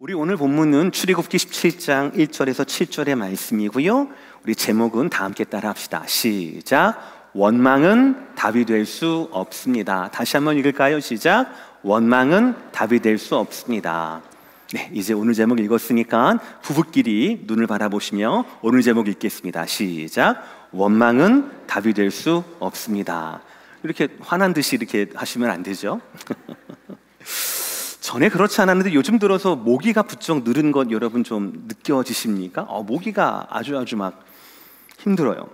우리 오늘 본문은 출애굽기 17장 1절에서 7절의 말씀이고요. 우리 제목은 다 함께 따라 합시다. 시작. 원망은 답이 될 수 없습니다. 다시 한번 읽을까요? 시작. 원망은 답이 될 수 없습니다. 네, 이제 오늘 제목 읽었으니까 부부끼리 눈을 바라보시며 오늘 제목 읽겠습니다. 시작. 원망은 답이 될 수 없습니다. 이렇게 화난 듯이 이렇게 하시면 안 되죠. 전에 그렇지 않았는데 요즘 들어서 모기가 부쩍 늘은 것 여러분 좀 느껴지십니까? 모기가 아주 막 힘들어요.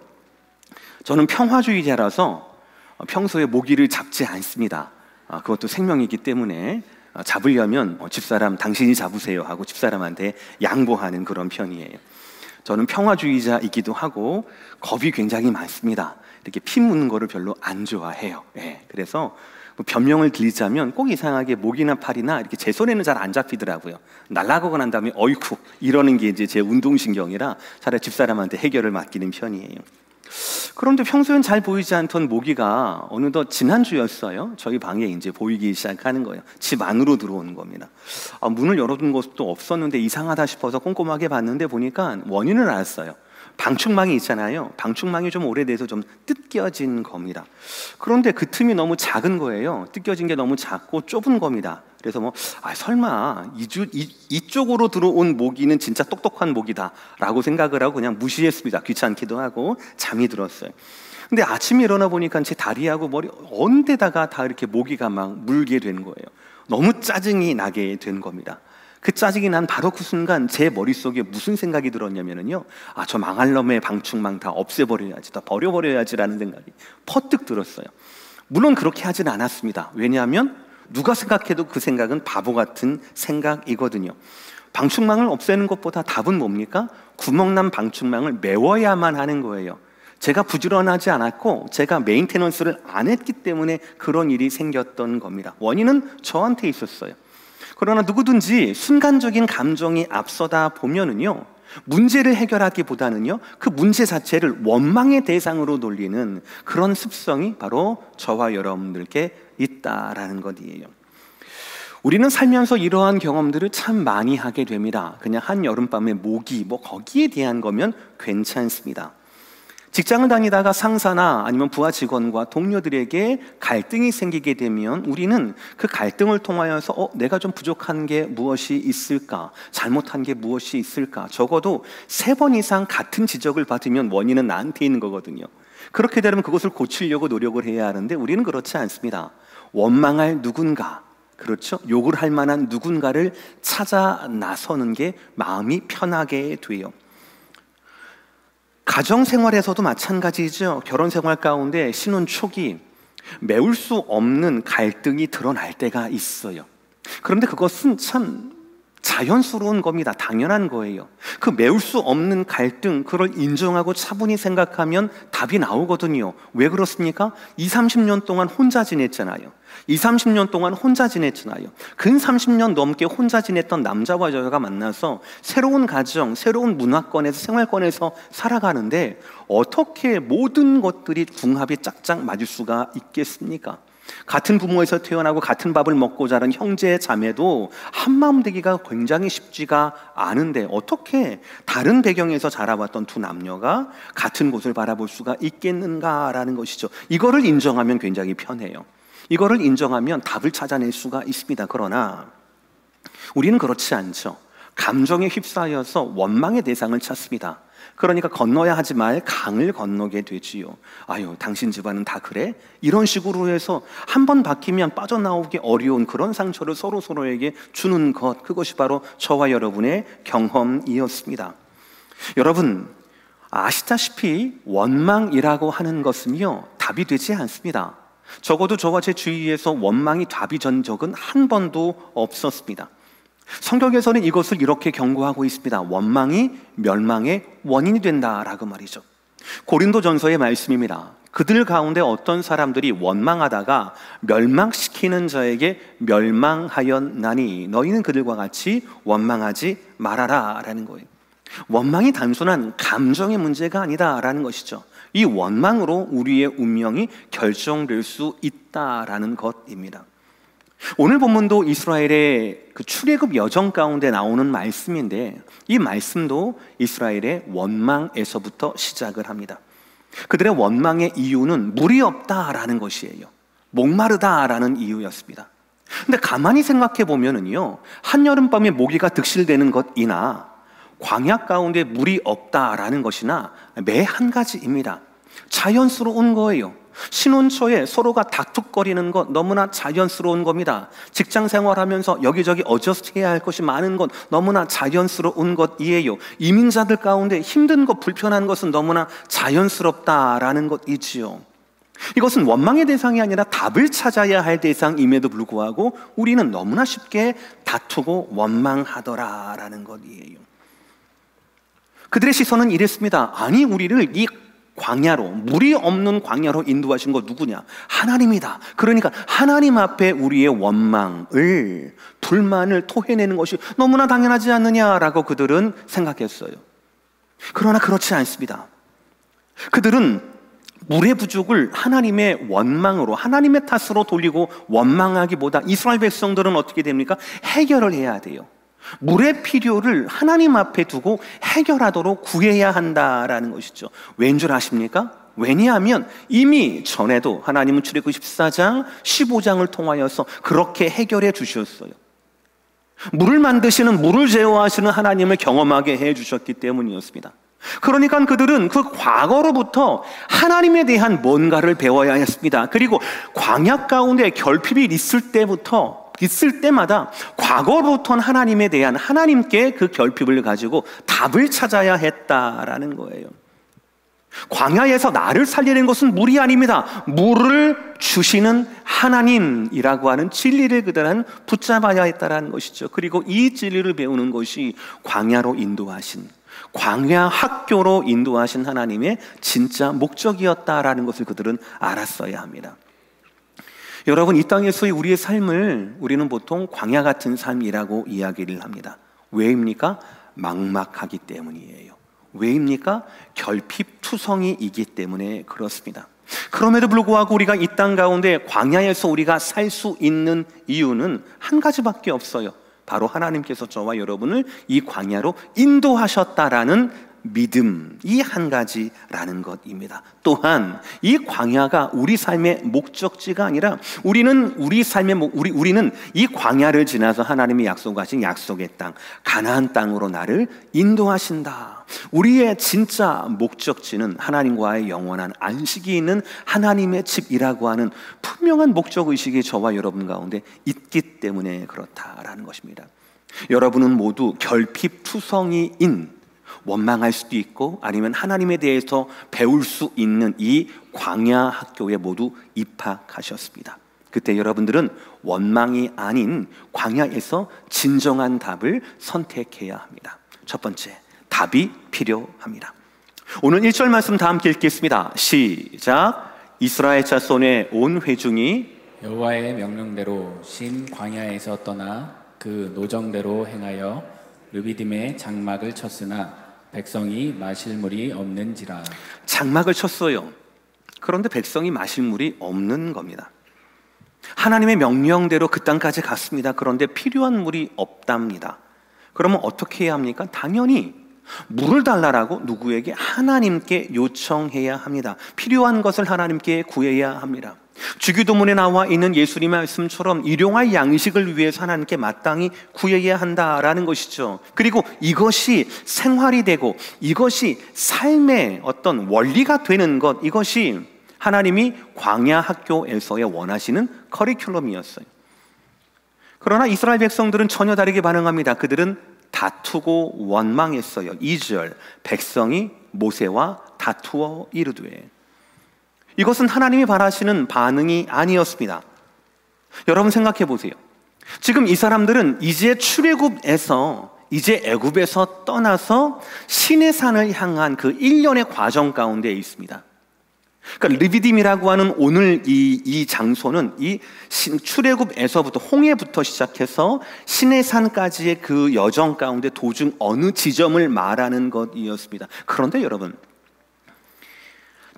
저는 평화주의자라서 평소에 모기를 잡지 않습니다. 그것도 생명이기 때문에 잡으려면 집사람 당신이 잡으세요 하고 집사람한테 양보하는 그런 편이에요. 저는 평화주의자이기도 하고 겁이 굉장히 많습니다. 이렇게 피 묻는 거를 별로 안 좋아해요. 그래서 변명을 드리자면 꼭 이상하게 목이나 팔이나 이렇게 제 손에는 잘 안 잡히더라고요. 날아가고 난 다음에 어이쿠 이러는 게 이제 제 운동신경이라 차라리 집사람한테 해결을 맡기는 편이에요. 그런데 평소엔 잘 보이지 않던 모기가 어느덧 지난주였어요. 저희 방에 이제 보이기 시작하는 거예요. 집 안으로 들어오는 겁니다. 문을 열어둔 것도 없었는데 이상하다 싶어서 꼼꼼하게 봤는데 보니까 원인을 알았어요. 방충망이 있잖아요. 방충망이 좀 오래돼서 좀 뜯겨진 겁니다. 그런데 그 틈이 너무 작은 거예요. 뜯겨진 게 너무 작고 좁은 겁니다. 그래서 설마 이쪽으로 들어온 모기는 진짜 똑똑한 모기다 라고 생각을 하고 그냥 무시했습니다. 귀찮기도 하고 잠이 들었어요. 근데 아침에 일어나 보니까 제 다리하고 머리 어느 데다가 다 이렇게 모기가 막 물게 된 거예요. 너무 짜증이 나게 된 겁니다. 그 짜증이 난 바로 그 순간 제 머릿속에 무슨 생각이 들었냐면요, 저 망할 놈의 방충망 다 없애버려야지, 다 버려버려야지라는 생각이 퍼뜩 들었어요. 물론 그렇게 하진 않았습니다. 왜냐하면 누가 생각해도 그 생각은 바보 같은 생각이거든요. 방충망을 없애는 것보다 답은 뭡니까? 구멍난 방충망을 메워야만 하는 거예요. 제가 부지런하지 않았고 제가 메인테넌스를 안 했기 때문에 그런 일이 생겼던 겁니다. 원인은 저한테 있었어요. 그러나 누구든지 순간적인 감정이 앞서다 보면은요, 문제를 해결하기보다는요, 그 문제 자체를 원망의 대상으로 돌리는 그런 습성이 바로 저와 여러분들께 있다라는 것이에요. 우리는 살면서 이러한 경험들을 참 많이 하게 됩니다. 그냥 한여름밤의 모기, 거기에 대한 거면 괜찮습니다. 직장을 다니다가 상사나 아니면 부하 직원과 동료들에게 갈등이 생기게 되면 우리는 그 갈등을 통하여서 내가 좀 부족한 게 무엇이 있을까? 잘못한 게 무엇이 있을까? 적어도 3번 이상 같은 지적을 받으면 원인은 나한테 있는 거거든요. 그렇게 되면 그것을 고치려고 노력을 해야 하는데 우리는 그렇지 않습니다. 원망할 누군가, 그렇죠? 욕을 할 만한 누군가를 찾아 나서는 게 마음이 편하게 돼요. 가정생활에서도 마찬가지죠. 결혼생활 가운데 신혼 초기 메울 수 없는 갈등이 드러날 때가 있어요. 그런데 그것은 참 자연스러운 겁니다. 당연한 거예요. 그 메울 수 없는 갈등, 그걸 인정하고 차분히 생각하면 답이 나오거든요. 왜 그렇습니까? 20-30년 동안 혼자 지냈잖아요. 20-30년 동안 혼자 지냈잖아요. 근 30년 넘게 혼자 지냈던 남자와 여자가 만나서 새로운 가정, 새로운 문화권에서, 생활권에서 살아가는데 어떻게 모든 것들이 궁합이 짝짝 맞을 수가 있겠습니까? 같은 부모에서 태어나고 같은 밥을 먹고 자란 형제 자매도 한마음 되기가 굉장히 쉽지가 않은데 어떻게 다른 배경에서 자라왔던 두 남녀가 같은 곳을 바라볼 수가 있겠는가라는 것이죠. 이거를 인정하면 굉장히 편해요. 이거를 인정하면 답을 찾아낼 수가 있습니다. 그러나 우리는 그렇지 않죠. 감정에 휩싸여서 원망의 대상을 찾습니다. 그러니까 건너야 하지 말 강을 건너게 되지요. 당신 집안은 다 그래? 이런 식으로 해서 한 번 박히면 빠져나오기 어려운 그런 상처를 서로에게 주는 것, 그것이 바로 저와 여러분의 경험이었습니다. 여러분 아시다시피 원망이라고 하는 것은요, 답이 되지 않습니다. 적어도 저와 제 주위에서 원망이 답이 된 적은 한 번도 없었습니다. 성경에서는 이것을 이렇게 경고하고 있습니다. 원망이 멸망의 원인이 된다라고 말이죠. 고린도전서의 말씀입니다. 그들 가운데 어떤 사람들이 원망하다가 멸망시키는 자에게 멸망하였나니 너희는 그들과 같이 원망하지 말아라 라는 거예요. 원망이 단순한 감정의 문제가 아니다라는 것이죠. 이 원망으로 우리의 운명이 결정될 수 있다라는 것입니다. 오늘 본문도 이스라엘의 그 출애굽 여정 가운데 나오는 말씀인데, 이 말씀도 이스라엘의 원망에서부터 시작을 합니다. 그들의 원망의 이유는 물이 없다라는 것이에요. 목마르다라는 이유였습니다. 근데 가만히 생각해 보면은요, 한여름밤에 모기가 득실되는 것이나 광야 가운데 물이 없다라는 것이나 매 한 가지입니다. 자연스러운 거예요. 신혼 초에 서로가 다투거리는 것 너무나 자연스러운 겁니다. 직장 생활하면서 여기저기 어저스트해야 할 것이 많은 것 너무나 자연스러운 것이에요. 이민자들 가운데 힘든 것, 불편한 것은 너무나 자연스럽다라는 것이지요. 이것은 원망의 대상이 아니라 답을 찾아야 할 대상임에도 불구하고 우리는 너무나 쉽게 다투고 원망하더라라는 것이에요. 그들의 시선은 이랬습니다. 아니, 우리를 이 광야로, 물이 없는 광야로 인도하신 거 누구냐? 하나님이다. 그러니까 하나님 앞에 우리의 원망을, 불만을 토해내는 것이 너무나 당연하지 않느냐라고 그들은 생각했어요. 그러나 그렇지 않습니다. 그들은 물의 부족을 하나님의 원망으로, 하나님의 탓으로 돌리고 원망하기보다 이스라엘 백성들은 어떻게 됩니까? 해결을 해야 돼요. 물의 필요를 하나님 앞에 두고 해결하도록 구해야 한다라는 것이죠. 왠 줄 아십니까? 왜냐하면 이미 전에도 하나님은 출애굽 14장, 15장을 통하여서 그렇게 해결해 주셨어요. 물을 만드시는, 물을 제어하시는 하나님을 경험하게 해 주셨기 때문이었습니다. 그러니까 그들은 그 과거로부터 하나님에 대한 뭔가를 배워야 했습니다. 그리고 광야 가운데 결핍이 있을 때마다 과거로부터 하나님에 대한, 하나님께 그 결핍을 가지고 답을 찾아야 했다라는 거예요. 광야에서 나를 살리는 것은 물이 아닙니다. 물을 주시는 하나님이라고 하는 진리를 그들은 붙잡아야 했다라는 것이죠. 그리고 이 진리를 배우는 것이 광야로 인도하신, 광야 학교로 인도하신 하나님의 진짜 목적이었다라는 것을 그들은 알았어야 합니다. 여러분, 이 땅에서의 우리의 삶을 우리는 보통 광야 같은 삶이라고 이야기를 합니다. 왜입니까? 막막하기 때문이에요. 왜입니까? 결핍투성이이기 때문에 그렇습니다. 그럼에도 불구하고 우리가 이 땅 가운데 광야에서 우리가 살 수 있는 이유는 한 가지밖에 없어요. 바로 하나님께서 저와 여러분을 이 광야로 인도하셨다라는 믿음, 이 한 가지라는 것입니다. 또한 이 광야가 우리 삶의 목적지가 아니라 우리는 이 광야를 지나서 하나님이 약속하신 약속의 땅, 가나안 땅으로 나를 인도하신다. 우리의 진짜 목적지는 하나님과의 영원한 안식이 있는 하나님의 집이라고 하는 분명한 목적의식이 저와 여러분 가운데 있기 때문에 그렇다라는 것입니다. 여러분은 모두 결핍투성이인, 원망할 수도 있고 아니면 하나님에 대해서 배울 수 있는 이 광야 학교에 모두 입학하셨습니다. 그때 여러분들은 원망이 아닌 광야에서 진정한 답을 선택해야 합니다. 첫 번째, 답이 필요합니다. 오늘 1절 말씀 다 함께 읽겠습니다. 시작. 이스라엘 자손의 온 회중이 여호와의 명령대로 신 광야에서 떠나 그 노정대로 행하여 르비딤에 장막을 쳤으나 백성이 마실 물이 없는지라. 장막을 쳤어요. 그런데 백성이 마실 물이 없는 겁니다. 하나님의 명령대로 그 땅까지 갔습니다. 그런데 필요한 물이 없답니다. 그러면 어떻게 해야 합니까? 당연히 물을 달라라고 누구에게? 하나님께 요청해야 합니다. 필요한 것을 하나님께 구해야 합니다. 주기도문에 나와 있는 예수님의 말씀처럼 일용할 양식을 위해서 하나님께 마땅히 구해야 한다라는 것이죠. 그리고 이것이 생활이 되고 이것이 삶의 어떤 원리가 되는 것, 이것이 하나님이 광야 학교에서의 원하시는 커리큘럼이었어요. 그러나 이스라엘 백성들은 전혀 다르게 반응합니다. 그들은 다투고 원망했어요. 2절, 백성이 모세와 다투어 이르되. 이것은 하나님이 바라시는 반응이 아니었습니다. 여러분 생각해 보세요. 지금 이 사람들은 이제 출애굽에서, 이제 애굽에서 떠나서 시내산을 향한 그 1년의 과정 가운데 있습니다. 그러니까 르비딤이라고 하는 오늘 이 장소는 이 출애굽에서부터, 홍해부터 시작해서 시내산까지의 그 여정 가운데 도중 어느 지점을 말하는 것이었습니다. 그런데 여러분,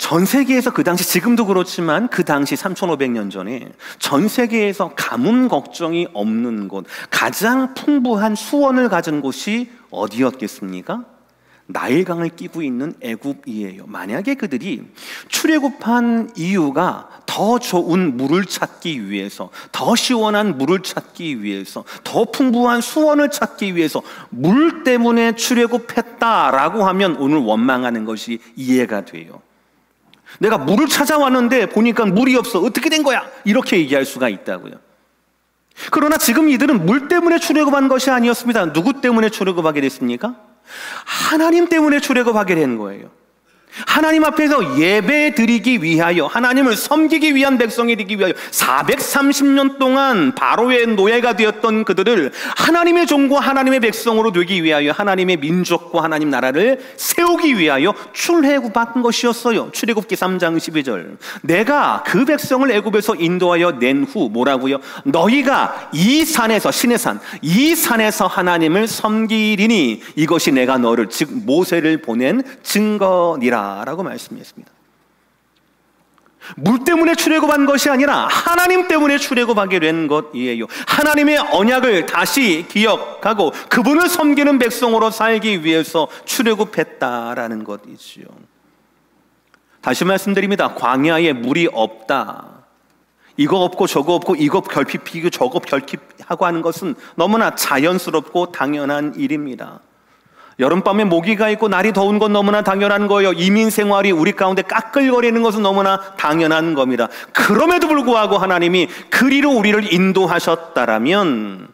전 세계에서 그 당시, 지금도 그렇지만 그 당시 3,500년 전에 전 세계에서 가뭄 걱정이 없는 곳, 가장 풍부한 수원을 가진 곳이 어디였겠습니까? 나일강을 끼고 있는 애굽이에요. 만약에 그들이 출애굽한 이유가 더 좋은 물을 찾기 위해서, 더 시원한 물을 찾기 위해서, 더 풍부한 수원을 찾기 위해서 물 때문에 출애굽했다라고 하면 오늘 원망하는 것이 이해가 돼요. 내가 물을 찾아왔는데 보니까 물이 없어. 어떻게 된 거야? 이렇게 얘기할 수가 있다고요. 그러나 지금 이들은 물 때문에 출애굽한 것이 아니었습니다. 누구 때문에 출애굽하게 됐습니까? 하나님 때문에 출애굽하게 된 거예요. 하나님 앞에서 예배 드리기 위하여, 하나님을 섬기기 위한 백성이 되기 위하여 430년 동안 바로의 노예가 되었던 그들을 하나님의 종과 하나님의 백성으로 되기 위하여, 하나님의 민족과 하나님 나라를 세우기 위하여 출애굽한 것이었어요. 출애굽기 3장 12절, 내가 그 백성을 애굽에서 인도하여 낸 후 뭐라고요? 너희가 이 산에서, 신의 산, 이 산에서 하나님을 섬기리니 이것이 내가 너를, 즉 모세를 보낸 증거니라 라고 말씀했습니다. 물 때문에 출애굽한 것이 아니라 하나님 때문에 출애굽하게 된 것이에요. 하나님의 언약을 다시 기억하고 그분을 섬기는 백성으로 살기 위해서 출애굽했다라는 것이지요. 다시 말씀드립니다. 광야에 물이 없다, 이거 없고 저거 없고, 이거 결핍이고 저거 결핍하고 하는 것은 너무나 자연스럽고 당연한 일입니다. 여름밤에 모기가 있고 날이 더운 건 너무나 당연한 거예요. 이민 생활이 우리 가운데 까끌거리는 것은 너무나 당연한 겁니다. 그럼에도 불구하고 하나님이 그리로 우리를 인도하셨다라면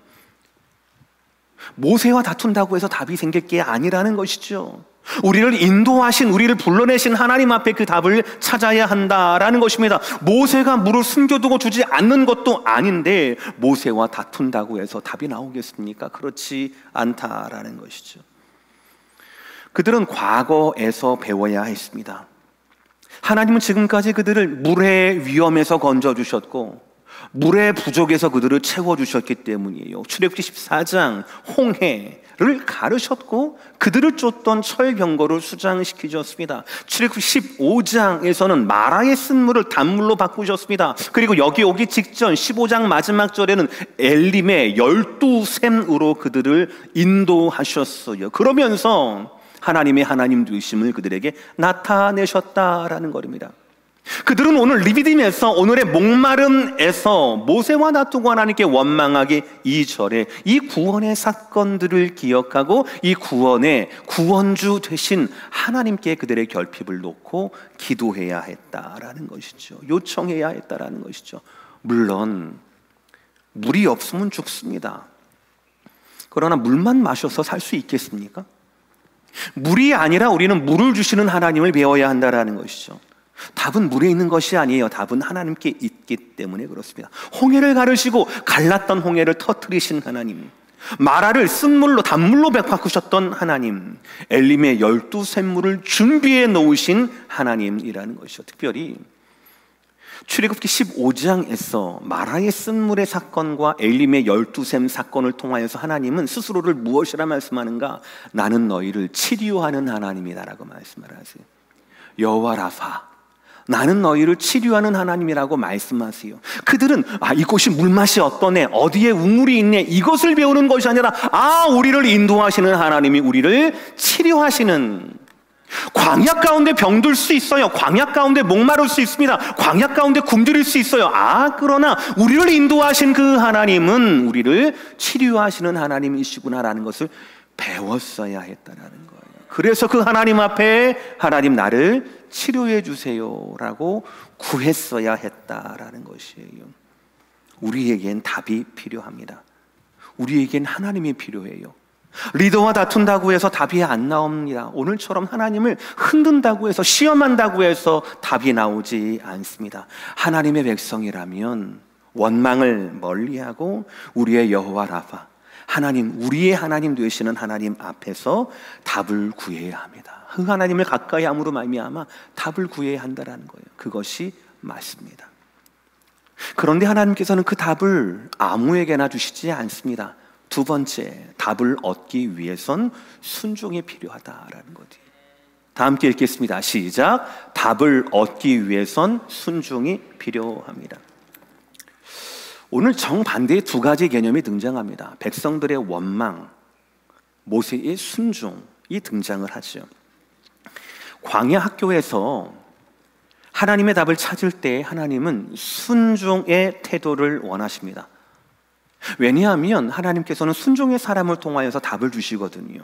모세와 다툰다고 해서 답이 생길 게 아니라는 것이죠. 우리를 인도하신, 우리를 불러내신 하나님 앞에 그 답을 찾아야 한다라는 것입니다. 모세가 물을 숨겨두고 주지 않는 것도 아닌데 모세와 다툰다고 해서 답이 나오겠습니까? 그렇지 않다라는 것이죠. 그들은 과거에서 배워야 했습니다. 하나님은 지금까지 그들을 물의 위험에서 건져주셨고 물의 부족에서 그들을 채워주셨기 때문이에요. 출애굽기 14장 홍해를 가르셨고 그들을 쫓던 철병거를 수장시키셨습니다. 출애굽기 15장에서는 마라의 쓴물을 단물로 바꾸셨습니다. 그리고 여기 오기 직전 15장 마지막 절에는 엘림의 12샘으로 그들을 인도하셨어요. 그러면서 하나님의 하나님 되심을 그들에게 나타내셨다라는 것입니다. 그들은 오늘 리비딤에서, 오늘의 목마름에서 모세와 다투고 하나님께 원망하기 이전에 이 구원의 사건들을 기억하고 이 구원의 구원주 되신 하나님께 그들의 결핍을 놓고 기도해야 했다라는 것이죠. 요청해야 했다라는 것이죠. 물론 물이 없으면 죽습니다. 그러나 물만 마셔서 살 수 있겠습니까? 물이 아니라 우리는 물을 주시는 하나님을 배워야 한다라는 것이죠. 답은 물에 있는 것이 아니에요. 답은 하나님께 있기 때문에 그렇습니다. 홍해를 가르시고 갈랐던 홍해를 터뜨리신 하나님, 마라를 쓴물로 단물로 바꾸셨던 하나님, 엘림의 12샘물을 준비해 놓으신 하나님이라는 것이죠. 특별히 출애굽기 15장에서 마라의 쓴물의 사건과 엘림의 12샘 사건을 통하여서 하나님은 스스로를 무엇이라 말씀하는가? 나는 너희를 치료하는 하나님이다라고 말씀을 하세요. 여호와 라파, 나는 너희를 치료하는 하나님이라고 말씀하세요. 그들은 이곳이 물맛이 어떠네, 어디에 우물이 있네, 이것을 배우는 것이 아니라 우리를 인도하시는 하나님이 우리를 치료하시는, 광야 가운데 병들 수 있어요. 광야 가운데 목마를 수 있습니다. 광야 가운데 굶주릴 수 있어요. 그러나 우리를 인도하신 그 하나님은 우리를 치료하시는 하나님이시구나라는 것을 배웠어야 했다라는 거예요. 그래서 그 하나님 앞에 하나님 나를 치료해 주세요라고 구했어야 했다라는 것이에요. 우리에겐 답이 필요합니다. 우리에겐 하나님이 필요해요. 리더와 다툰다고 해서 답이 안 나옵니다. 오늘처럼 하나님을 흔든다고 해서, 시험한다고 해서 답이 나오지 않습니다. 하나님의 백성이라면 원망을 멀리하고 우리의 여호와 라파, 하나님, 우리의 하나님 되시는 하나님 앞에서 답을 구해야 합니다. 그 하나님을 가까이 함으로 말미암아 답을 구해야 한다는 거예요. 그것이 맞습니다. 그런데 하나님께서는 그 답을 아무에게나 주시지 않습니다. 두 번째, 답을 얻기 위해선 순종이 필요하다라는 거지. 다 함께 읽겠습니다. 시작. 답을 얻기 위해선 순종이 필요합니다. 오늘 정반대의 두 가지 개념이 등장합니다. 백성들의 원망, 모세의 순종이 등장을 하죠. 광야 학교에서 하나님의 답을 찾을 때 하나님은 순종의 태도를 원하십니다. 왜냐하면 하나님께서는 순종의 사람을 통하여서 답을 주시거든요.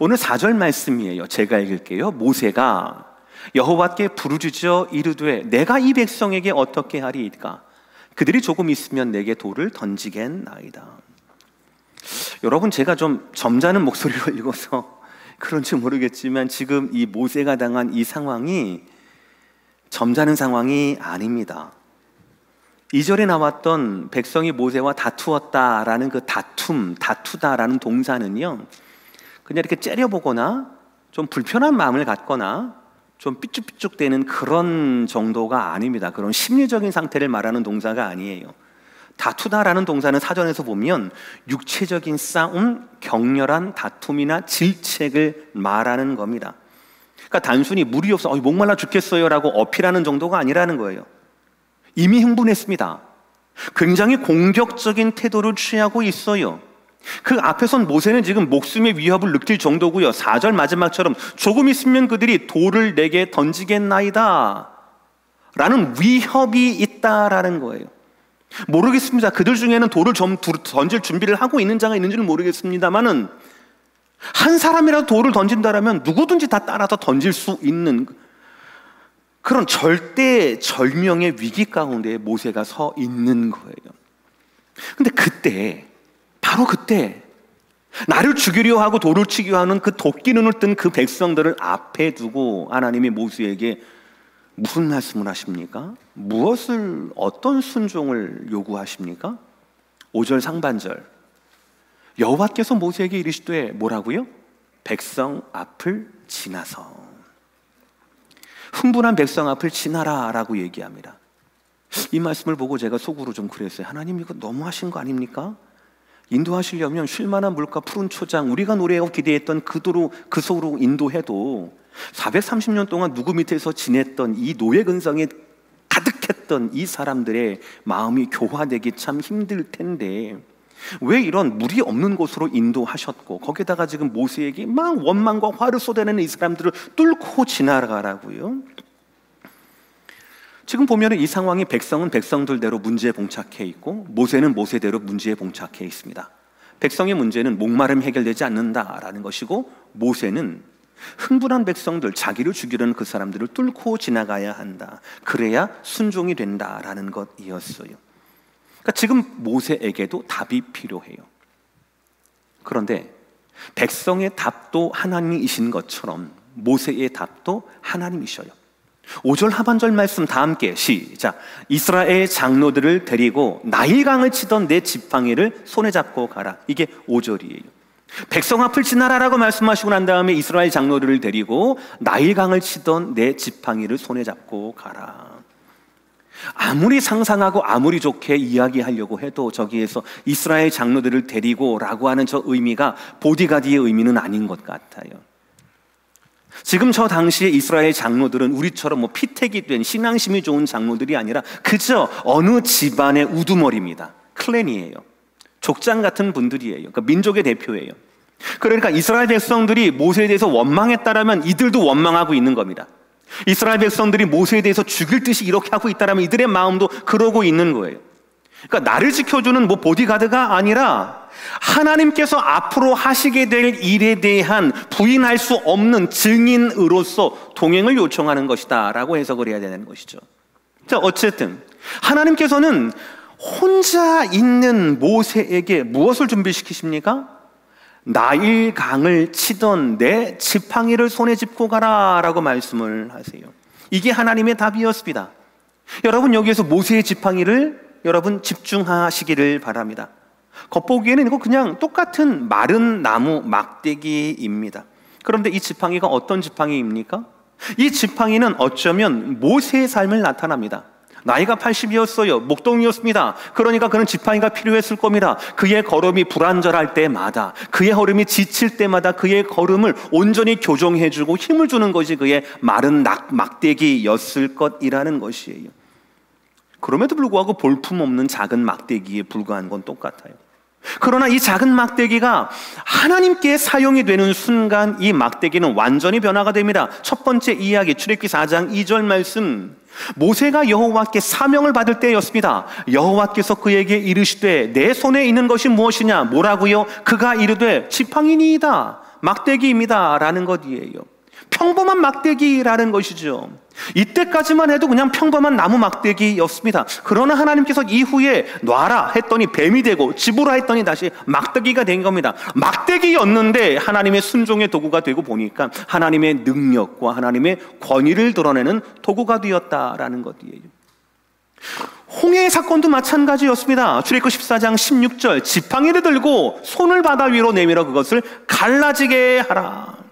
오늘 4절 말씀이에요. 제가 읽을게요. 모세가 여호와께 부르짖어 이르되 내가 이 백성에게 어떻게 하리이까? 그들이 조금 있으면 내게 돌을 던지겠나이다. 여러분, 제가 좀 점잖은 목소리로 읽어서 그런지 모르겠지만 지금 이 모세가 당한 이 상황이 점잖은 상황이 아닙니다. 2절에 나왔던 백성이 모세와 다투었다라는 그 다투다라는 동사는요, 그냥 이렇게 째려보거나 좀 불편한 마음을 갖거나 좀 삐죽삐죽대는 그런 정도가 아닙니다. 그런 심리적인 상태를 말하는 동사가 아니에요. 다투다라는 동사는 사전에서 보면 육체적인 싸움, 격렬한 다툼이나 질책을 말하는 겁니다. 그러니까 단순히 물이 없어 목말라 죽겠어요 라고 어필하는 정도가 아니라는 거예요. 이미 흥분했습니다. 굉장히 공격적인 태도를 취하고 있어요. 그 앞에선 모세는 지금 목숨의 위협을 느낄 정도고요. 4절 마지막처럼 조금 있으면 그들이 돌을 내게 던지겠나이다 라는 위협이 있다라는 거예요. 모르겠습니다. 그들 중에는 돌을 좀 던질 준비를 하고 있는 자가 있는지는 모르겠습니다만은 한 사람이라도 돌을 던진다라면 누구든지 다 따라서 던질 수 있는 그런 절대절명의 위기 가운데 모세가 서 있는 거예요. 근데 그때, 바로 그때 나를 죽이려 하고 돌을 치려 하는 그 도끼 눈을 뜬 그 백성들을 앞에 두고 하나님이 모세에게 무슨 말씀을 하십니까? 어떤 순종을 요구하십니까? 5절 상반절, 여호와께서 모세에게 이르시되 뭐라고요? 백성 앞을 지나서. 흥분한 백성 앞을 지나라 라고 얘기합니다. 이 말씀을 보고 제가 속으로 좀 그랬어요. 하나님, 이거 너무하신 거 아닙니까? 인도하시려면 쉴만한 물과 푸른 초장, 우리가 노래하고 기대했던 그 속으로 인도해도 430년 동안 누구 밑에서 지냈던 이 노예 근성에 가득했던 이 사람들의 마음이 교화되기 참 힘들 텐데 왜 이런 물이 없는 곳으로 인도하셨고 거기다가 지금 모세에게 막 원망과 화를 쏟아내는 이 사람들을 뚫고 지나가라고요. 지금 보면 이 상황이 백성은 백성들대로 문제에 봉착해 있고 모세는 모세대로 문제에 봉착해 있습니다. 백성의 문제는 목마름이 해결되지 않는다라는 것이고 모세는 흥분한 백성들, 자기를 죽이려는 그 사람들을 뚫고 지나가야 한다. 그래야 순종이 된다라는 것이었어요. 그러니까 지금 모세에게도 답이 필요해요. 그런데 백성의 답도 하나님이신 것처럼 모세의 답도 하나님이셔요. 5절 하반절 말씀 다 함께 시작. 이스라엘 장로들을 데리고 나일강을 치던 내 지팡이를 손에 잡고 가라. 이게 5절이에요. 백성 앞을 지나라라고 말씀하시고 난 다음에 이스라엘 장로들을 데리고 나일강을 치던 내 지팡이를 손에 잡고 가라. 아무리 상상하고 아무리 좋게 이야기하려고 해도 저기에서 이스라엘 장로들을 데리고 라고 하는 저 의미가 보디가드의 의미는 아닌 것 같아요. 지금 저 당시에 이스라엘 장로들은 우리처럼 피택이 된 신앙심이 좋은 장로들이 아니라 그저 어느 집안의 우두머리입니다. 클랜이에요. 족장 같은 분들이에요. 그러니까 민족의 대표예요. 그러니까 이스라엘 백성들이 모세에 대해서 원망했다라면 이들도 원망하고 있는 겁니다. 이스라엘 백성들이 모세에 대해서 죽일 듯이 이렇게 하고 있다라면 이들의 마음도 그러고 있는 거예요. 그러니까 나를 지켜주는 보디가드가 아니라 하나님께서 앞으로 하시게 될 일에 대한 부인할 수 없는 증인으로서 동행을 요청하는 것이다 라고 해석을 해야 되는 것이죠. 자, 어쨌든 하나님께서는 혼자 있는 모세에게 무엇을 준비시키십니까? 나일강을 치던 내 지팡이를 손에 짚고 가라 라고 말씀을 하세요. 이게 하나님의 답이었습니다. 여러분, 여기에서 모세의 지팡이를 여러분 집중하시기를 바랍니다. 겉보기에는 이거 그냥 똑같은 마른 나무 막대기입니다. 그런데 이 지팡이가 어떤 지팡이입니까? 이 지팡이는 어쩌면 모세의 삶을 나타납니다. 나이가 80이었어요. 목동이었습니다. 그러니까 그는 지팡이가 필요했을 겁니다. 그의 걸음이 불안절할 때마다, 그의 걸음이 지칠 때마다 그의 걸음을 온전히 교정해주고 힘을 주는 것이 그의 마른 막대기였을 것이라는 것이에요. 그럼에도 불구하고 볼품없는 작은 막대기에 불과한 건 똑같아요. 그러나 이 작은 막대기가 하나님께 사용이 되는 순간 이 막대기는 완전히 변화가 됩니다. 첫 번째 이야기, 출애굽기 4장 2절 말씀. 모세가 여호와께 사명을 받을 때였습니다. 여호와께서 그에게 이르시되 내 손에 있는 것이 무엇이냐? 뭐라고요? 그가 이르되 지팡이니이다, 막대기입니다 라는 것이에요. 평범한 막대기라는 것이죠. 이때까지만 해도 그냥 평범한 나무 막대기였습니다. 그러나 하나님께서 이후에 놔라 했더니 뱀이 되고 집으라 했더니 다시 막대기가 된 겁니다. 막대기였는데 하나님의 순종의 도구가 되고 보니까 하나님의 능력과 하나님의 권위를 드러내는 도구가 되었다라는 것이에요. 홍해의 사건도 마찬가지였습니다. 출애굽기 14장 16절, 지팡이를 들고 손을 바다 위로 내밀어 그것을 갈라지게 하라.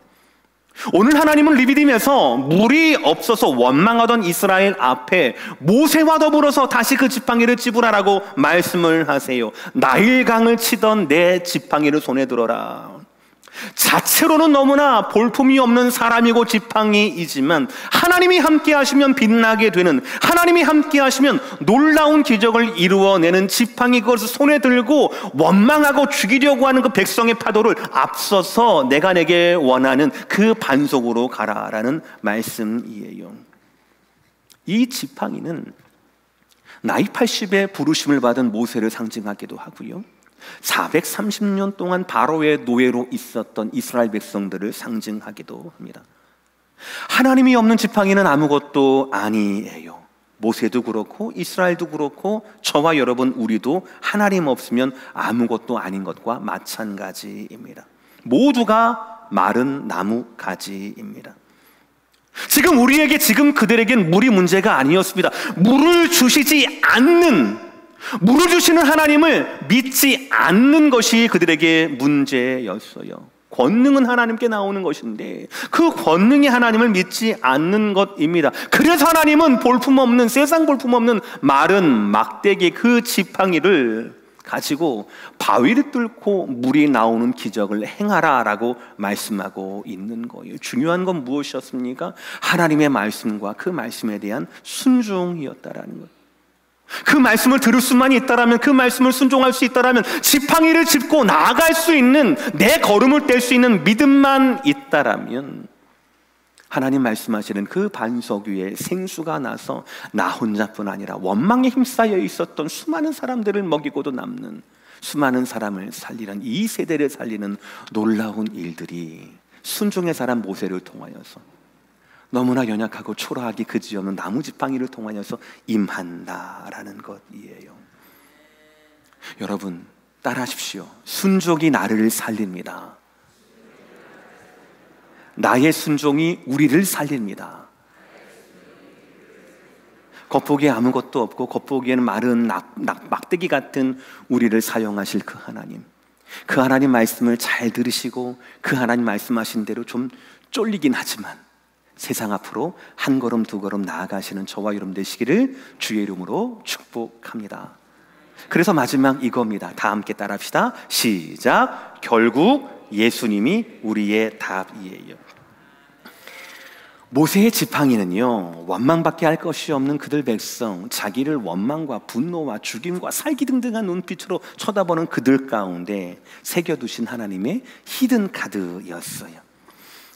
오늘 하나님은 르비딤에서 물이 없어서 원망하던 이스라엘 앞에 모세와 더불어서 다시 그 지팡이를 찝으라라고 말씀을 하세요. 나일강을 치던 내 지팡이를 손에 들어라. 자체로는 너무나 볼품이 없는 사람이고 지팡이이지만 하나님이 함께 하시면 빛나게 되는, 하나님이 함께 하시면 놀라운 기적을 이루어내는 지팡이, 그것을 손에 들고 원망하고 죽이려고 하는 그 백성의 파도를 앞서서 내가 내게 원하는 그 반석으로 가라라는 말씀이에요. 이 지팡이는 나이 80에 부르심을 받은 모세를 상징하기도 하고요, 430년 동안 바로의 노예로 있었던 이스라엘 백성들을 상징하기도 합니다. 하나님이 없는 지팡이는 아무것도 아니에요. 모세도 그렇고 이스라엘도 그렇고 저와 여러분 우리도 하나님 없으면 아무것도 아닌 것과 마찬가지입니다. 모두가 마른 나무 가지입니다. 지금 우리에게, 지금 그들에겐 물이 문제가 아니었습니다. 물을 주시지 않는, 물을 주시는 하나님을 믿지 않는 것이 그들에게 문제였어요. 권능은 하나님께 나오는 것인데 그 권능이 하나님을 믿지 않는 것입니다. 그래서 하나님은 볼품없는, 세상 볼품없는 마른 막대기, 그 지팡이를 가지고 바위를 뚫고 물이 나오는 기적을 행하라라고 말씀하고 있는 거예요. 중요한 건 무엇이었습니까? 하나님의 말씀과 그 말씀에 대한 순종이었다라는 거예요. 그 말씀을 들을 수만 있다라면, 그 말씀을 순종할 수 있다라면, 지팡이를 짚고 나아갈 수 있는, 내 걸음을 뗄 수 있는 믿음만 있다라면 하나님 말씀하시는 그 반석 위에 생수가 나서 나 혼자뿐 아니라 원망에 힘싸여 있었던 수많은 사람들을 먹이고도 남는, 수많은 사람을 살리는, 이 세대를 살리는 놀라운 일들이 순종의 사람 모세를 통하여서, 너무나 연약하고 초라하기 그지없는 나무 지팡이를 통하여서 임한다라는 것이에요. 여러분 따라하십시오. 순종이 나를 살립니다. 나의 순종이 우리를 살립니다. 겉보기에 아무것도 없고 겉보기에는 마른 막대기 같은 우리를 사용하실 그 하나님, 그 하나님 말씀을 잘 들으시고 그 하나님 말씀하신 대로 좀 쫄리긴 하지만 세상 앞으로 한 걸음 두 걸음 나아가시는 저와 여러분 되시기를 주의 이름으로 축복합니다. 그래서 마지막 이겁니다. 다 함께 따라합시다. 시작. 결국 예수님이 우리의 답이에요. 모세의 지팡이는요, 원망밖에 할 것이 없는 그들 백성, 자기를 원망과 분노와 죽임과 살기등등한 눈빛으로 쳐다보는 그들 가운데 새겨두신 하나님의 히든 카드였어요.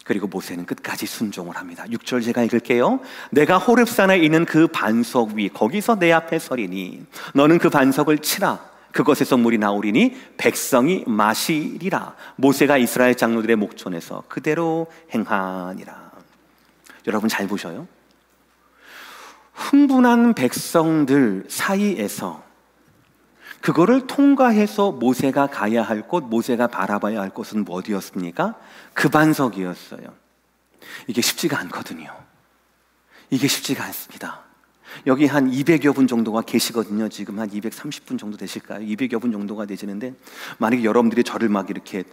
그리고 모세는 끝까지 순종을 합니다. 6절 제가 읽을게요. 내가 호렙산에 있는 그 반석 위, 거기서 내 앞에 서리니 너는 그 반석을 치라. 그것에서 물이 나오리니 백성이 마시리라. 모세가 이스라엘 장로들의 목전에서 그대로 행하니라. 여러분 잘 보셔요. 흥분한 백성들 사이에서 그거를 통과해서 모세가 가야 할 곳, 모세가 바라봐야 할 곳은 어디였습니까? 그 반석이었어요. 이게 쉽지가 않거든요. 이게 쉽지가 않습니다. 여기 한 200여 분 정도가 계시거든요. 지금 한 230분 정도 되실까요? 200여 분 정도가 되시는데, 만약에 여러분들이 저를 막 이렇게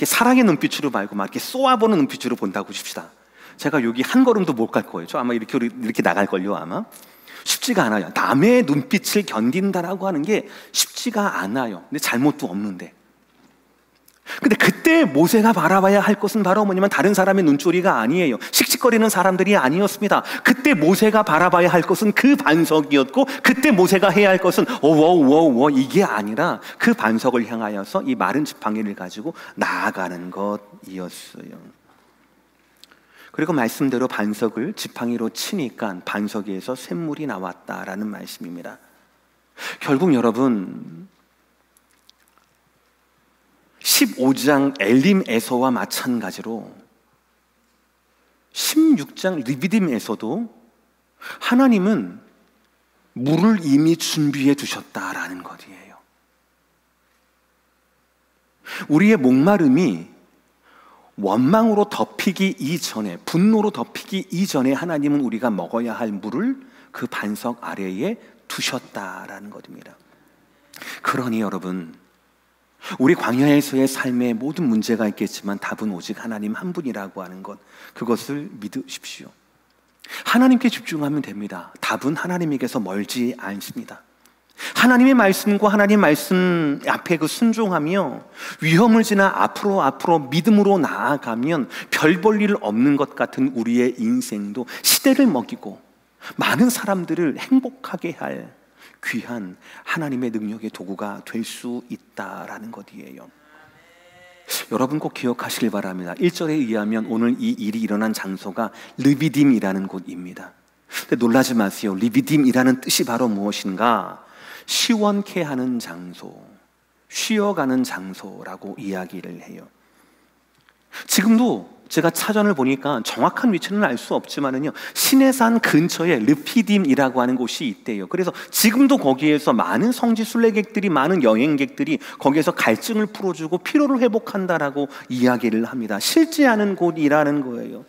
사랑의 눈빛으로 말고 막 이렇게 쏘아보는 눈빛으로 본다고 칩시다. 제가 여기 한 걸음도 못 갈 거예요. 저 아마 이렇게 나갈걸요, 아마. 쉽지가 않아요. 남의 눈빛을 견딘다라고 하는 게 쉽지가 않아요. 근데 잘못도 없는데. 근데 그때 모세가 바라봐야 할 것은 바로 뭐냐면 다른 사람의 눈초리가 아니에요. 씩씩거리는 사람들이 아니었습니다. 그때 모세가 바라봐야 할 것은 그 반석이었고, 그때 모세가 해야 할 것은 오워워워 이게 아니라 그 반석을 향하여서 이 마른 지팡이를 가지고 나아가는 것이었어요. 그리고 말씀대로 반석을 지팡이로 치니까 반석에서 샘물이 나왔다라는 말씀입니다. 결국 여러분 15장 엘림에서와 마찬가지로 16장 르비딤에서도 하나님은 물을 이미 준비해 두셨다라는 것이에요. 우리의 목마름이 원망으로 덮이기 이전에, 분노로 덮이기 이전에 하나님은 우리가 먹어야 할 물을 그 반석 아래에 두셨다라는 것입니다. 그러니 여러분, 우리 광야에서의 삶에 모든 문제가 있겠지만 답은 오직 하나님 한 분이라고 하는 것, 그것을 믿으십시오. 하나님께 집중하면 됩니다. 답은 하나님에게서 멀지 않습니다. 하나님의 말씀과 하나님 말씀 앞에 그 순종하며 위험을 지나 앞으로 믿음으로 나아가면 별 볼 일 없는 것 같은 우리의 인생도 시대를 먹이고 많은 사람들을 행복하게 할 귀한 하나님의 능력의 도구가 될 수 있다라는 것이에요. 여러분 꼭 기억하시길 바랍니다. 1절에 의하면 오늘 이 일이 일어난 장소가 르비딤이라는 곳입니다. 근데 놀라지 마세요. 르비딤이라는 뜻이 바로 무엇인가? 시원케 하는 장소, 쉬어가는 장소라고 이야기를 해요. 지금도 제가 사전을 보니까 정확한 위치는 알 수 없지만은요, 시내산 근처에 르피딤이라고 하는 곳이 있대요. 그래서 지금도 거기에서 많은 성지 순례객들이, 많은 여행객들이 거기에서 갈증을 풀어주고 피로를 회복한다라고 이야기를 합니다. 실제하는 곳이라는 거예요.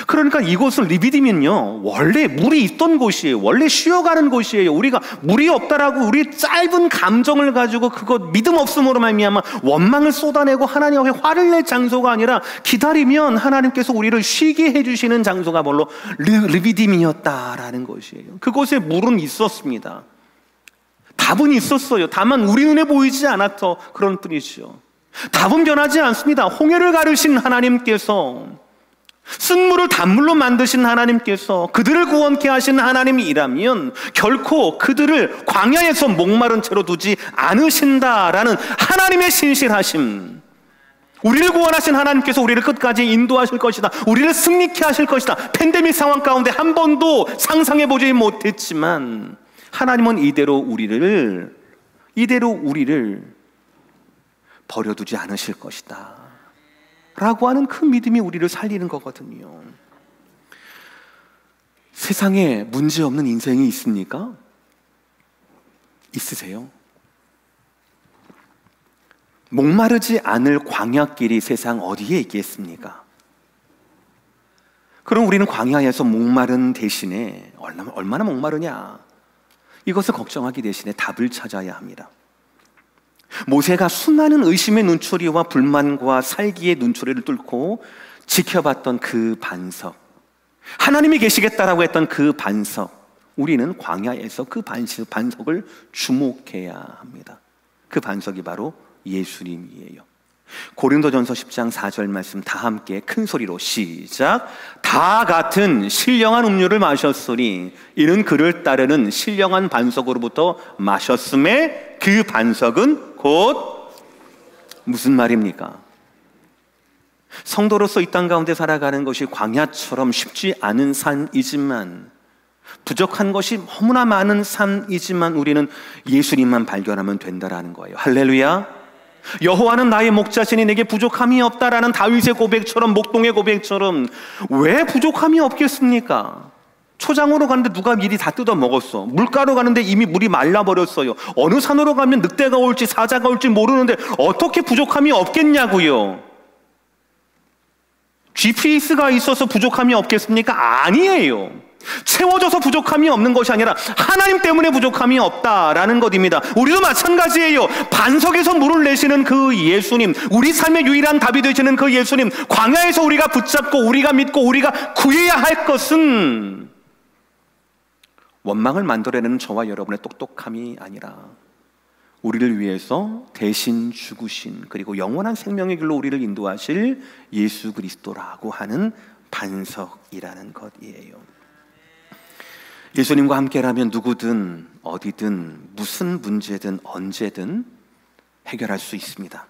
그러니까 이곳은 르비딤은요, 원래 물이 있던 곳이에요. 원래 쉬어가는 곳이에요. 우리가 물이 없다라고 우리 짧은 감정을 가지고 그것 믿음 없음으로 말미암아 원망을 쏟아내고 하나님 앞에 화를 낼 장소가 아니라 기다리면 하나님께서 우리를 쉬게 해주시는 장소가 바로 르비딤이었다라는 것이에요. 그곳에 물은 있었습니다. 답은 있었어요. 다만 우리 눈에 보이지 않았던 그런 뿐이죠. 답은 변하지 않습니다. 홍해를 가르신 하나님께서, 쓴물을 단물로 만드신 하나님께서 그들을 구원케 하신 하나님이라면 결코 그들을 광야에서 목마른 채로 두지 않으신다라는 하나님의 신실하심, 우리를 구원하신 하나님께서 우리를 끝까지 인도하실 것이다, 우리를 승리케 하실 것이다. 팬데믹 상황 가운데 한 번도 상상해보지 못했지만 하나님은 이대로 우리를 버려두지 않으실 것이다 라고 하는 그 믿음이 우리를 살리는 거거든요. 세상에 문제 없는 인생이 있습니까? 있으세요? 목마르지 않을 광야길이 세상 어디에 있겠습니까? 그럼 우리는 광야에서 목마른 대신에 얼마나 목마르냐, 이것을 걱정하기 대신에 답을 찾아야 합니다. 모세가 수많은 의심의 눈초리와 불만과 살기의 눈초리를 뚫고 지켜봤던 그 반석, 하나님이 계시겠다라고 했던 그 반석, 우리는 광야에서 그 반석을 주목해야 합니다. 그 반석이 바로 예수님이에요. 고린도전서 10장 4절 말씀 다 함께 큰 소리로 시작. 다 같은 신령한 음료를 마셨으니 이는 그를 따르는 신령한 반석으로부터 마셨음에 그 반석은 곧 무슨 말입니까? 성도로서 이 땅 가운데 살아가는 것이 광야처럼 쉽지 않은 삶이지만, 부족한 것이 너무나 많은 삶이지만 우리는 예수님만 발견하면 된다라는 거예요. 할렐루야. 여호와는 나의 목자시니 내게 부족함이 없다라는 다윗의 고백처럼, 목동의 고백처럼 왜 부족함이 없겠습니까? 초장으로 가는데 누가 미리 다 뜯어 먹었어. 물가로 가는데 이미 물이 말라버렸어요. 어느 산으로 가면 늑대가 올지 사자가 올지 모르는데 어떻게 부족함이 없겠냐고요. GPS가 있어서 부족함이 없겠습니까? 아니에요. 채워져서 부족함이 없는 것이 아니라 하나님 때문에 부족함이 없다라는 것입니다. 우리도 마찬가지예요. 반석에서 물을 내시는 그 예수님, 우리 삶의 유일한 답이 되시는 그 예수님, 광야에서 우리가 붙잡고 우리가 믿고 우리가 구해야 할 것은 원망을 만들어내는 저와 여러분의 똑똑함이 아니라 우리를 위해서 대신 죽으신, 그리고 영원한 생명의 길로 우리를 인도하실 예수 그리스도라고 하는 반석이라는 것이에요. 예수님과 함께라면 누구든 어디든 무슨 문제든 언제든 해결할 수 있습니다.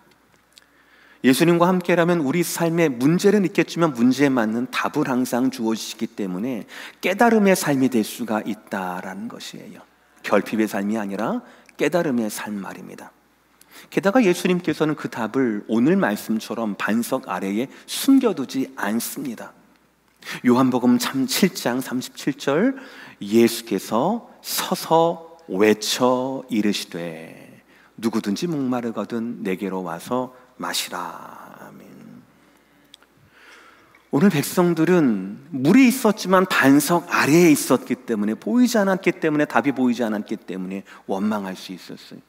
예수님과 함께라면 우리 삶에 문제는 있겠지만 문제에 맞는 답을 항상 주어지기 때문에 깨달음의 삶이 될 수가 있다라는 것이에요. 결핍의 삶이 아니라 깨달음의 삶 말입니다. 게다가 예수님께서는 그 답을 오늘 말씀처럼 반석 아래에 숨겨두지 않습니다. 요한복음 7장 37절, 예수께서 서서 외쳐 이르시되 누구든지 목마르거든 내게로 와서 마시라. 아멘. 오늘 백성들은 물이 있었지만 반석 아래에 있었기 때문에, 보이지 않았기 때문에, 답이 보이지 않았기 때문에 원망할 수 있었어요.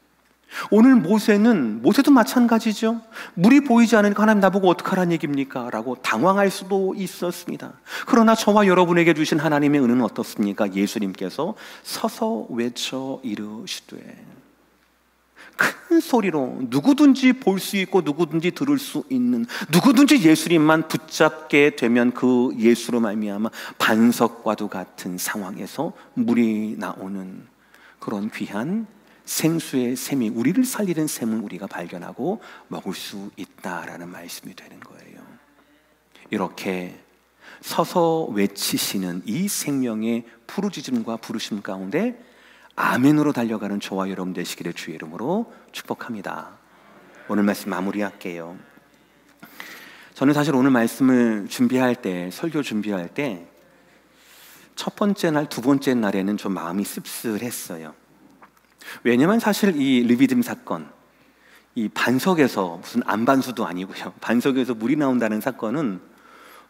오늘 모세도 마찬가지죠. 물이 보이지 않으니까 하나님 나보고 어떡하라는 얘기입니까? 라고 당황할 수도 있었습니다. 그러나 저와 여러분에게 주신 하나님의 은혜는 어떻습니까? 예수님께서 서서 외쳐 이르시되, 큰 소리로 누구든지 볼 수 있고 누구든지 들을 수 있는, 누구든지 예수님만 붙잡게 되면 그 예수로 말미암아 반석과도 같은 상황에서 물이 나오는 그런 귀한 생수의 샘이, 우리를 살리는 샘을 우리가 발견하고 먹을 수 있다라는 말씀이 되는 거예요. 이렇게 서서 외치시는 이 생명의 부르짖음과 부르심 가운데 아멘으로 달려가는 저와 여러분 되시기를 주의 이름으로 축복합니다. 오늘 말씀 마무리할게요. 저는 사실 오늘 말씀을 준비할 때, 설교 준비할 때 첫 번째 날, 두 번째 날에는 좀 마음이 씁쓸했어요. 왜냐면 사실 이 르비딤 사건, 이 반석에서, 무슨 안반수도 아니고요, 반석에서 물이 나온다는 사건은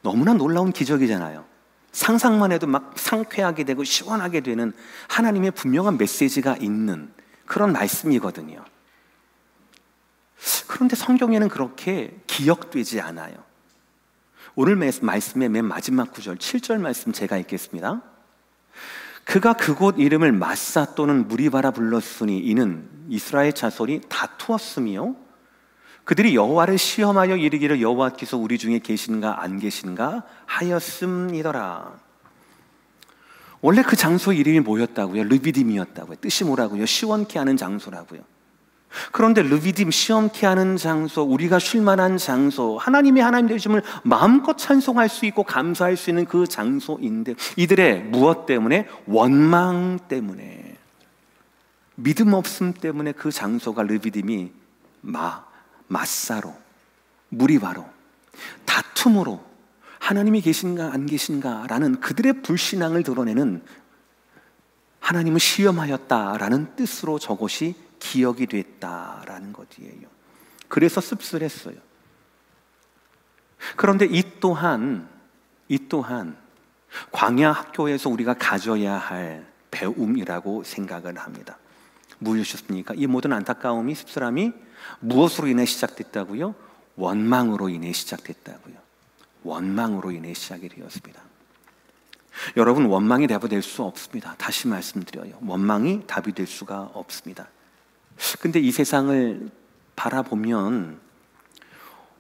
너무나 놀라운 기적이잖아요. 상상만 해도 막 상쾌하게 되고 시원하게 되는 하나님의 분명한 메시지가 있는 그런 말씀이거든요. 그런데 성경에는 그렇게 기억되지 않아요. 오늘 말씀의 맨 마지막 구절 7절 말씀 제가 읽겠습니다. 그가 그곳 이름을 마사 또는 무리바라 불렀으니 이는 이스라엘 자손이 다투었으며 그들이 여호와를 시험하여 이르기를 여호와께서 우리 중에 계신가 안 계신가 하였음이더라. 원래 그 장소 이름이 뭐였다고요? 르비딤이었다고요. 뜻이 뭐라고요? 시원케 하는 장소라고요. 그런데 르비딤, 시원케 하는 장소, 우리가 쉴만한 장소, 하나님의 하나님 되심을 마음껏 찬송할 수 있고 감사할 수 있는 그 장소인데, 이들의 무엇 때문에? 원망 때문에, 믿음 없음 때문에 그 장소가 르비딤이 마사로, 무리바로, 다툼으로 하나님이 계신가 안 계신가 라는 그들의 불신앙을 드러내는, 하나님을 시험하였다라는 뜻으로 저것이 기억이 됐다라는 것이에요. 그래서 씁쓸했어요. 그런데 이 또한 광야 학교에서 우리가 가져야 할 배움이라고 생각을 합니다. 무엇이었습니까? 이 모든 안타까움이, 씁쓸함이 무엇으로 인해 시작됐다고요? 원망으로 인해 시작됐다고요. 원망으로 인해 시작이 되었습니다. 여러분, 원망이 답이 될 수 없습니다. 다시 말씀드려요. 원망이 답이 될 수가 없습니다. 근데 이 세상을 바라보면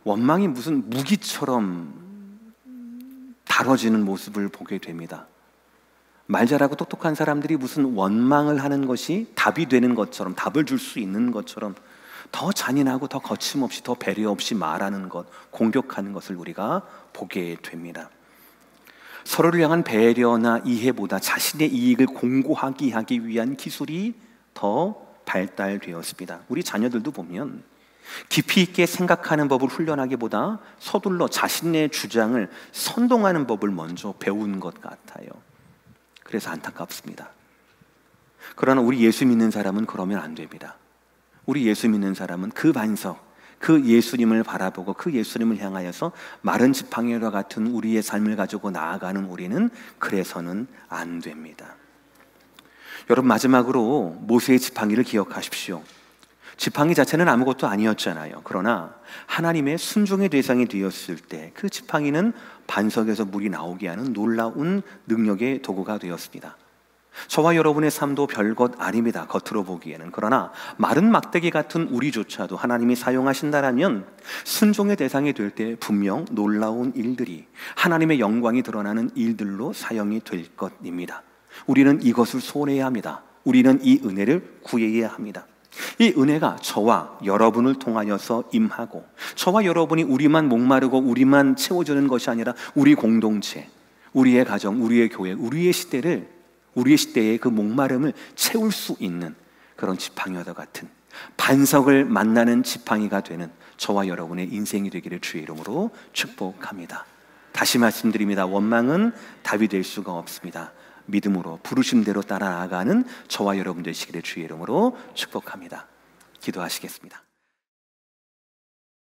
원망이 무슨 무기처럼 다뤄지는 모습을 보게 됩니다. 말 잘하고 똑똑한 사람들이 무슨 원망을 하는 것이 답이 되는 것처럼, 답을 줄 수 있는 것처럼 더 잔인하고 더 거침없이, 더 배려 없이 말하는 것, 공격하는 것을 우리가 보게 됩니다. 서로를 향한 배려나 이해보다 자신의 이익을 공고하게 하기 위한 기술이 더 발달되었습니다. 우리 자녀들도 보면 깊이 있게 생각하는 법을 훈련하기보다 서둘러 자신의 주장을 선동하는 법을 먼저 배운 것 같아요. 그래서 안타깝습니다. 그러나 우리 예수 믿는 사람은 그러면 안 됩니다. 우리 예수 믿는 사람은 그 반석, 그 예수님을 바라보고 그 예수님을 향하여서 마른 지팡이와 같은 우리의 삶을 가지고 나아가는 우리는 그래서는 안 됩니다. 여러분, 마지막으로 모세의 지팡이를 기억하십시오. 지팡이 자체는 아무것도 아니었잖아요. 그러나 하나님의 순종의 대상이 되었을 때 그 지팡이는 반석에서 물이 나오게 하는 놀라운 능력의 도구가 되었습니다. 저와 여러분의 삶도 별것 아닙니다. 겉으로 보기에는. 그러나 마른 막대기 같은 우리조차도 하나님이 사용하신다라면 순종의 대상이 될 때 분명 놀라운 일들이, 하나님의 영광이 드러나는 일들로 사용이 될 것입니다. 우리는 이것을 소원해야 합니다. 우리는 이 은혜를 구해야 합니다. 이 은혜가 저와 여러분을 통하여서 임하고, 저와 여러분이 우리만 목마르고 우리만 채워주는 것이 아니라 우리 공동체, 우리의 가정, 우리의 교회, 우리의 시대의 그 목마름을 채울 수 있는 그런 지팡이와 같은, 반석을 만나는 지팡이가 되는 저와 여러분의 인생이 되기를 주의 이름으로 축복합니다. 다시 말씀드립니다. 원망은 답이 될 수가 없습니다. 믿음으로 부르심대로 따라 나아가는 저와 여러분 되시기를 주의 이름으로 축복합니다. 기도하시겠습니다.